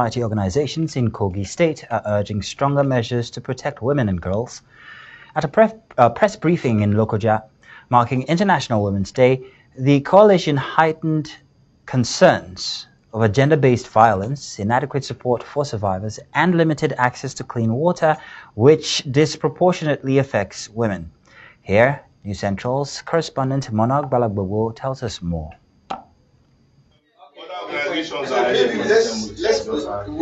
society organizations in Kogi State are urging stronger measures to protect women and girls. At a press briefing in Lokoja, marking International Women's Day, the coalition heightened concerns over gender-based violence, inadequate support for survivors, and limited access to clean water, which disproportionately affects women. Here, News Central's correspondent Monarch Balagbobo tells us more.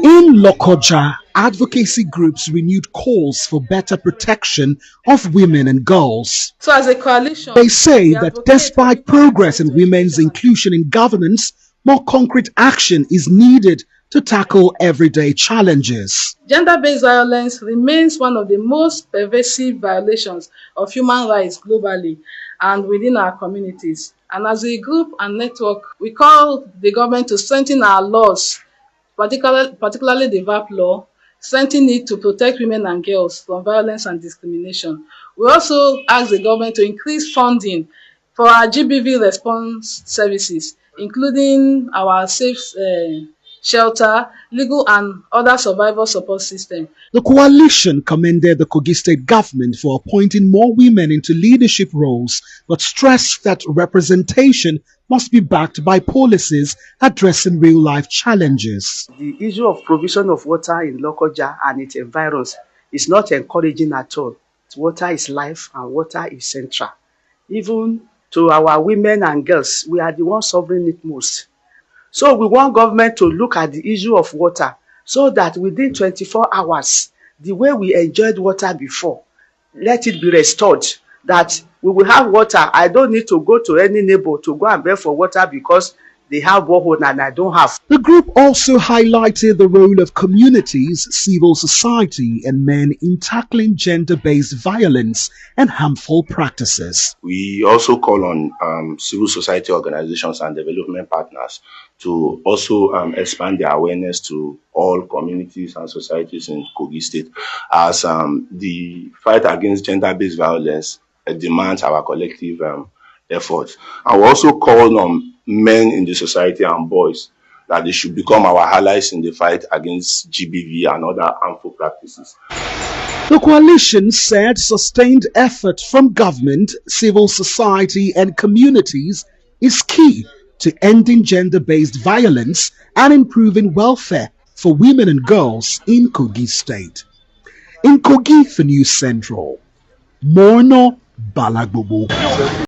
In Lokoja, advocacy groups renewed calls for better protection of women and girls. So as a coalition, they say that despite progress in women's inclusion in governance, more concrete action is needed to tackle everyday challenges. Gender-based violence remains one of the most pervasive violations of human rights globally and within our communities. And as a group and network, we call the government to strengthen our laws, particularly the VAP law, strengthen it to protect women and girls from violence and discrimination. We also ask the government to increase funding for our GBV response services, including our safe shelter, legal and other survival support system. The coalition commended the Kogi State government for appointing more women into leadership roles, but stressed that representation must be backed by policies addressing real-life challenges. The issue of provision of water in Lokoja and its environs is not encouraging at all. Water is life and water is central. Even to our women and girls, we are the ones suffering it most. So we want government to look at the issue of water so that within 24 hours, the way we enjoyed water before, let it be restored, that we will have water. I don't need to go to any neighbor to go and beg for water because they have borehole and I don't have. The group also highlighted the role of communities, civil society, and men in tackling gender-based violence and harmful practices. We also call on civil society organizations and development partners to also expand their awareness to all communities and societies in Kogi State, as the fight against gender-based violence demands our collective efforts. And we also call on men in the society and boys that they should become our allies in the fight against GBV and other harmful practices. The coalition said sustained effort from government, civil society and communities is key to ending gender-based violence and improving welfare for women and girls in Kogi State. In Kogi for News Central, Morno Balagbobo.